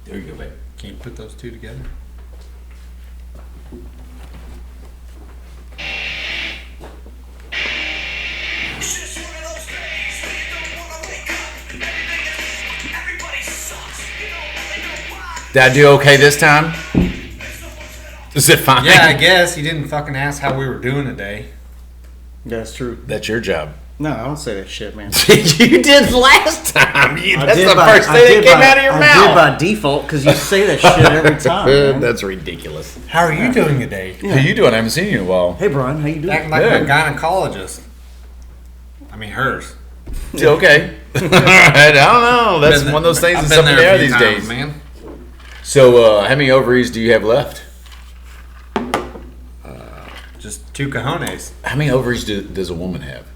There you go, babe. Can you put those two together? Did I do okay this time? Is it fine? Yeah, I guess. You didn't fucking ask how we were doing today. That's true. That's your job. No, I don't say that shit, man. You did last time. That's did the first thing that came out of your I mouth. did by default because you say that shit every time. Man. That's ridiculous. How are you doing today? How you doing? I haven't seen you in a while. Hey, Brian, how you doing? Acting like Good. a gynecologist. I mean, hers. It's okay. I don't know. That's one of those things I've that's been up in there the a air few these times, days. man. So, how many ovaries do you have left? Just two cojones. How many ovaries does a woman have?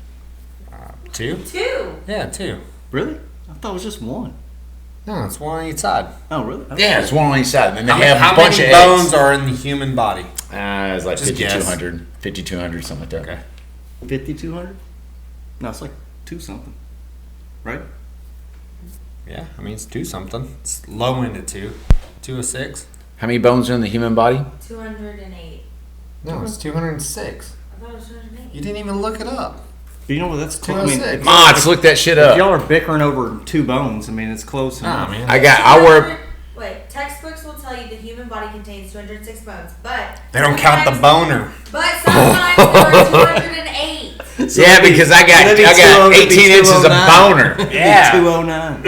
Two? Two. Yeah, two. Really? I thought it was just one. No, it's one on each side. Oh, really? Yeah, it's one on each side. And then they How have a bunch many of bones eggs. are in the human body? It's like Just guess. 5,200, 5,200, something like that. Okay. 5,200? No, it's like two something. Right? Yeah, I mean, it's two something. It's low end at two. 206. How many bones are in the human body? 208. No, it's 206. I thought it was 208. You didn't even look it up. But you know what? That's close. I mean, 206. Let's look that shit if up. y'all are bickering over two bones, I mean, it's close Nah, enough. man. I work. Wait, textbooks will tell you the human body contains 206 bones, but They don't count the boner. But sometimes there are 208. So Yeah, that'd be- because I so that'd be got 209. 18 inches of 209. boner. It'd be Yeah. 209.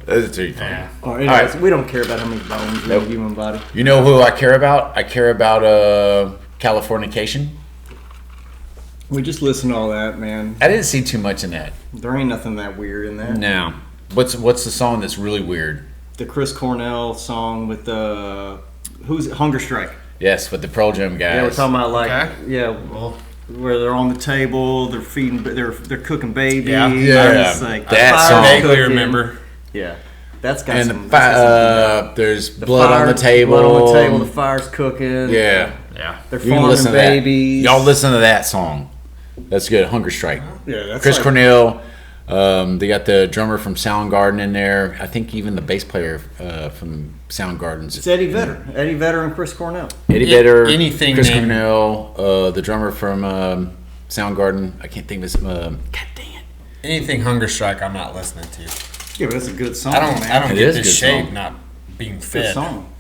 That's too funny. Yeah. Or anyways, right. we don't care about how many bones in Nope. the human body. You know who I care about? I care about Californication. We just listen to all that, man. I didn't see too much in that. There ain't nothing that weird in that. No. What's the song that's really weird? The Chris Cornell song with the who's it? Hunger Strike. Yes, with the Pearl Jam guys. Yeah, we're talking about like Okay. well, where they're on the table, they're feeding, they're cooking babies. Yeah. Yeah. It's like That fire's song. Vaguely cooking. remember. Yeah, that's got And some. that's got some there's the blood on the table. Blood on the table. The fire's cooking. Yeah. Yeah. they're You can farming listen to that. babies. Y'all listen to that song. That's good. Hunger Strike. Yeah, that's Chris like, Cornell. They got the drummer from Soundgarden in there. I think even the bass player from Soundgarden's. It's Eddie Vedder. Eddie Vedder and Chris Cornell. Eddie Vedder, anything Chris named- Cornell, the drummer from Soundgarden. I can't think of his. God dang it! Anything Hunger Strike, I'm not listening to. Yeah, but that's a good song. I don't It get is a this good shape song. not being Good fed. song.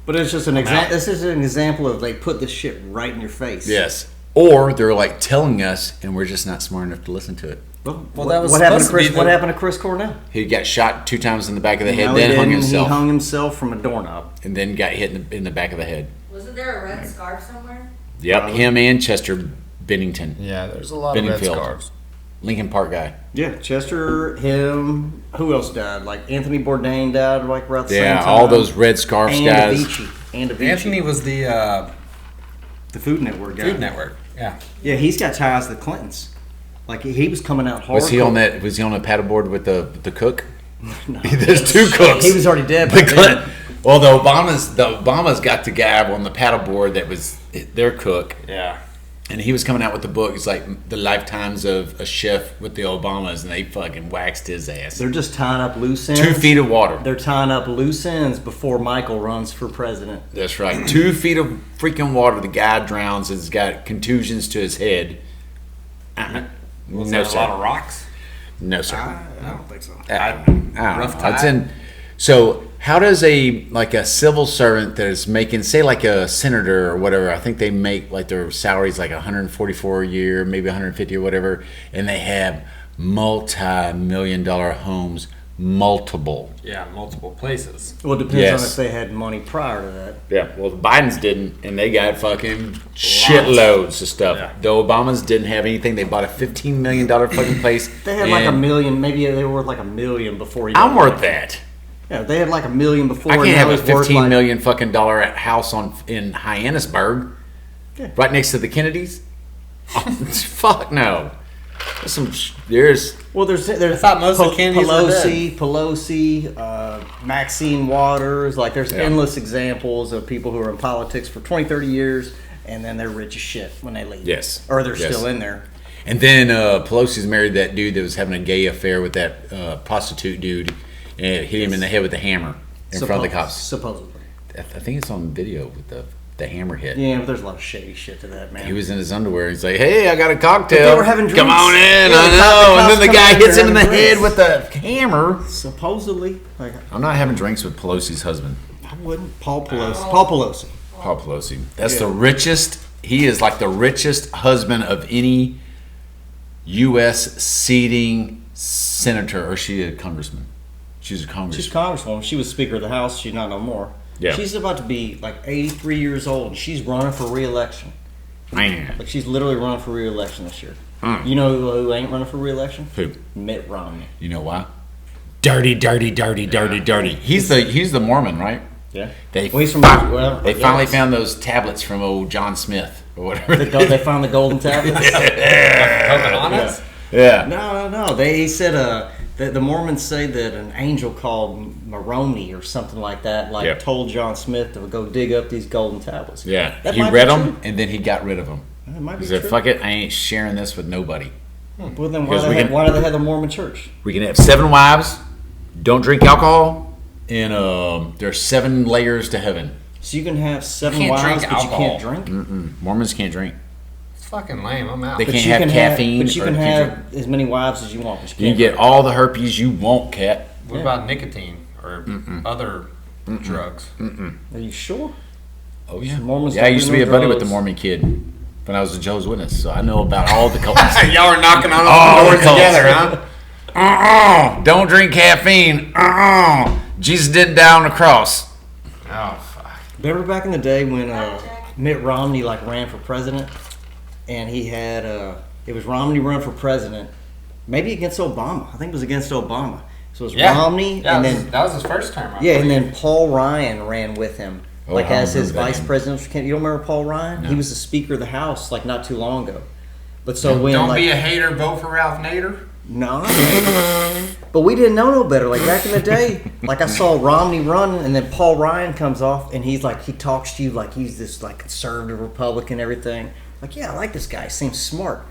But it's just an out. example. This is an example of they put this shit right in your face. Yes, or they're like telling us, and we're just not smart enough to listen to it. Well, that was what happened to supposed to Chris? be the- What happened to Chris Cornell? He got shot 2 times in the back of the head, No, he then hung didn't. himself, He hung himself from a doorknob. and then got hit in the back of the head. Wasn't there a red scarf somewhere? Yep, him and Chester Bennington, Yeah, there's a lot of red Benningfield. scarves. Lincoln Park guy. Yeah, Chester, him. Who else died? Like Anthony Bourdain died like around the same Yeah, time. all those red scarves and guys. Avicii. And Avicii. Anthony was the the Food Network guy. Food Network. Yeah. Yeah, he's got ties to the Clintons. Like he was coming out hard. Was he on that? Was he on a paddleboard with the cook? No. There's 2 cooks. He was already dead. The by then. Clinton. Well, the Obamas got the guy on the paddleboard that was their cook, Yeah. and he was coming out with the book. It's like the lifetimes of a chef with the Obamas, and they fucking waxed his ass. They're just tying up loose ends. 2 feet of water. They're tying up loose ends before Michael runs for president. That's right. 2 feet of freaking water. The guy drowns. Has got contusions to his head. Was No, there sir. a lot of rocks? I No, sir. don't think so. I don't rough know. It's tide. in. So how does a civil servant that is making, say, like a senator or whatever? I think they make like their salaries like 144 a year, maybe 150 or whatever, and they have multi-million-dollar homes, multiple. Yeah, multiple places. Well, it depends Yes. on if they had money prior to that. Yeah. Well, the Bidens didn't, and they got fucking shitloads of stuff. Yeah. The Obamas didn't have anything. They bought a $15 million fucking place. They had like $1 and million. Maybe they were worth like $1 million before he. I'm got worth elected. that. Yeah, they had like $1 million before. I and can't now have a he's worth, 15 like- million fucking dollar house in Hyannisburg, Yeah. right next to the Kennedys. Fuck no. There's Well, there's I thought most of the Kennedys were Pelosi, Maxine Waters. Like, there's Yeah. endless examples of people who are in politics for 20, 30 years, and then they're rich as shit when they leave. Yes. Or they're Yes. still in there. And then Pelosi's married that dude that was having a gay affair with that prostitute dude, and hit him in the head with a hammer in front of the cops. Supposedly. I think it's on video with the hammer hit. Yeah, but there's a lot of shady shit to that, man. He was in his underwear. He's like, "Hey, I got a cocktail. But they were having Come drinks. on in." Yeah, I the know. And cops then the come guy in, hits they're him in the having head drinks. with the hammer. Supposedly. Like, I'm not having drinks with Pelosi's husband, I wouldn't. Paul Pelosi. Paul Pelosi. Paul Pelosi. That's Yeah. the richest. He is like the richest husband of any U.S. seating senator, or she a congressman. She's a congressman. She's congresswoman. She was Speaker of the House. She's not no more. Yeah. She's about to be like 83 years old, and she's running for re-election. Man. Like she's literally running for re-election this year. Mm. You know who ain't running for re-election? Who? Mitt Romney. You know why? Dirty. He's the Mormon, right? Yeah. They Well, he's from. Well, They yeah. finally found those tablets from old John Smith or whatever. They found the golden tablets. Pocahontas? Yeah. No. They said the Mormons say that an angel called Moroni or something like that, like Yep. told John Smith to go dig up these golden tablets. Yeah. That He might read be them true. and then he got rid of them. It might He be said, true. "Fuck it, I ain't sharing this with nobody. Well, then Because we can- why do they have the Mormon church? We can have 7 wives, don't drink alcohol, and there's 7 layers to heaven. So you can have 7 can't wives, drink but alcohol. you can't drink. Mormons can't drink. It's fucking lame. I'm out. They But can't you have can caffeine. But you or can they can't drink. have as many wives as you want. But You can get all the herpes you want, cat. What about nicotine or other drugs? Are you sure? Oh yeah. Mormons Yeah, I don't used to do be no a buddy with the drugs. Mormon kid when I was a Jehovah's Witness, so I know about all the cults. Y'all are knocking on All all the doors cults. together, huh? Don't drink caffeine. Jesus didn't die on the cross. Oh, fuck. Remember back in the day when Mitt Romney like ran for president, and he had it was Romney run for president, maybe against Obama. I think it was against Obama. So it was Romney, Yeah, and that was his first term. I yeah, and believe. then Paul Ryan ran with him, Oh, like I as his remember that vice name. president. You don't remember Paul Ryan? No. He was the Speaker of the House like not too long ago. But so when Don't like, be a hater. Vote for Ralph Nader. no, but we didn't know no better. Like back in the day, like I saw Romney run, and then Paul Ryan comes off, and he's like, he talks to you like he's this like conservative Republican, everything. Like, yeah, I like this guy. He seems smart.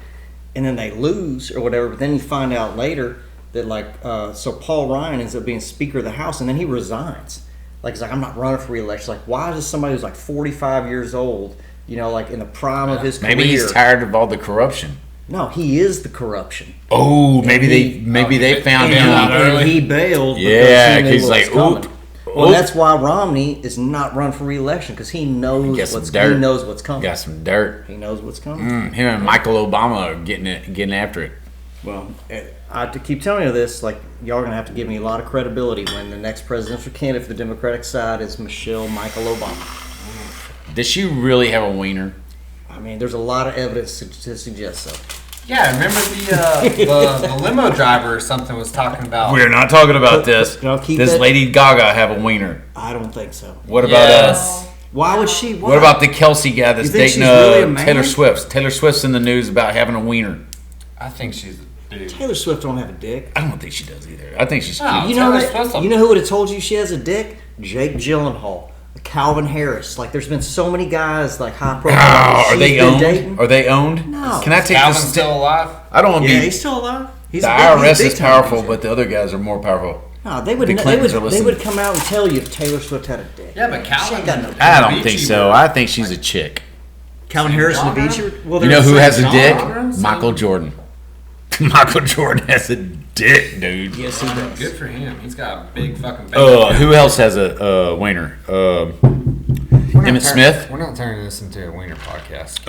And then they lose or whatever. But then you find out later that like, so Paul Ryan ends up being Speaker of the House, and then he resigns. Like he's like, I'm not running for re-election. Like, why does somebody who's like 45 years old, you know, like in the prime of his Maybe career? he's tired of all the corruption. No, he is the corruption. Oh, maybe he- they found Yeah, him. early. And he bailed. Yeah, because he knew he's what like, was coming. oop, Well, oop. that's why Romney is not run for re-election because he knows Get some what's dirt. he knows what's coming. Got some dirt. He knows what's coming. Him and Michael Obama are getting after it. Well, I have to keep telling you this. Like, y'all are gonna have to give me a lot of credibility when the next presidential candidate for the Democratic side is Michelle Michael Obama. Does she really have a wiener? I mean, there's a lot of evidence to suggest so. Yeah, remember the limo driver or something was talking about. We're not talking about this. No, keep Does that- Lady Gaga have a wiener? I don't think so. What about Yes. Why would she? Why? What about the Kelsey guy that's You think dating she's really a man? Taylor Swift? Taylor Swift's in the news about having a wiener. I think she's a dude. Taylor Swift? Don't have a dick. I don't think she does either. I think she's No. cute. You know Taylor that, Swift's a- you know who would have told you she has a dick? Jake Gyllenhaal, Calvin Harris. Like, there's been so many guys like high profile. Oh, she's are they been owned? dating. Are they owned? No. Can I take Calvin's this? still alive? I don't want to Yeah, be. he's still alive. He's The a big- IRS he's is big time powerful, DJ. but the other guys are more powerful. No, they would. the They Clintons would. are They listening. would come out and tell you if Taylor Swift had a dick. Yeah, but She Calvin. ain't got no. I don't Avicii think so. were- I think she's a chick. Calvin Harris and genre? Avicii. Well, You they're know the who same has a genre. dick? Genres? Michael Jordan. Michael Jordan has a dick, dude. Yes, he does. Good for him. He's got a big fucking. bank account. Who else has a wiener? We're not Emmett turn- Smith? We're not turning this into a wiener podcast.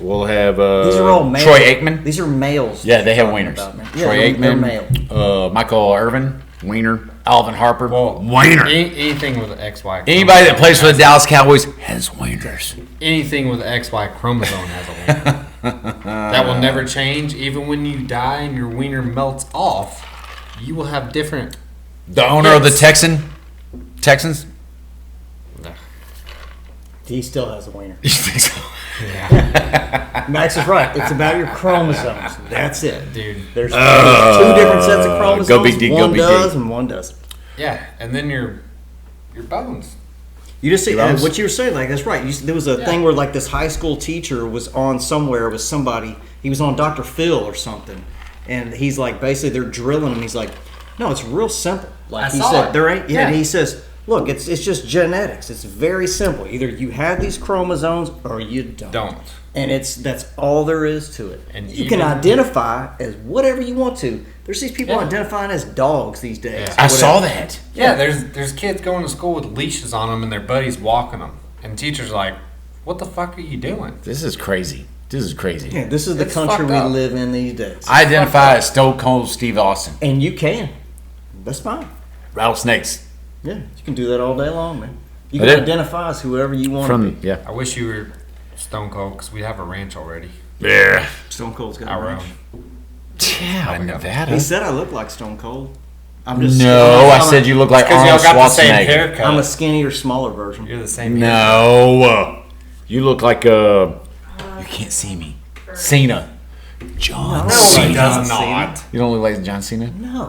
We'll have These are all males. Troy Aikman. These are males. Yeah, they have talking wieners. about, man. Yeah, Troy they're Aikman, male. Michael Irvin, wiener. Alvin Harper, Well, wiener. Anything with an XY. Anybody that plays for the Dallas Cowboys has wieners. Anything with an XY chromosome has a wiener. That will never change. Even when you die and your wiener melts off, you will have different. The owner of the Yes. Texans. He still has a wiener. You think so? Yeah, Max is right. It's about your chromosomes. That's it. dude. There's two different sets of chromosomes. go big D, go one big D. does and one doesn't. Yeah, and then your bones. You just see Gross. what you were saying. Like that's right. There was a thing where like this high school teacher was on somewhere with somebody. He was on Dr. Phil or something, and he's like basically they're drilling him. He's like, no, it's real simple. Like I he saw said, it. there ain't. Yeah, Yeah. and he says, look, it's just genetics. It's very simple. Either you have these chromosomes or you don't. And that's all there is to it. And you can even- identify as whatever you want to. There's these people Yeah. identifying as dogs these days. Yeah. I saw Whatever. that. Yeah, there's kids going to school with leashes on them and their buddies walking them, and teachers like, "What the fuck are you doing?" This is crazy. This is crazy. Yeah, this is the It's country fucked we up. live in these days. I identify as Stone Cold Steve Austin. And you can. That's fine. Rattlesnakes. Yeah, you can do that all day long, man. You I can did. identify as whoever you want to From be. yeah. I wish you were Stone Cold because we have a ranch already. Yeah. Stone Cold's got a Our ranch. own. Yeah, my God. Nevada. He said I look like Stone Cold. I'm just No, I I'm said you look like Because y'all Arnold got the same Schwarzenegger. haircut. I'm a skinnier, smaller version. You're the same. No, you look like you can't see me. Cena. John No, Cena. he does not. You don't look like John Cena? No.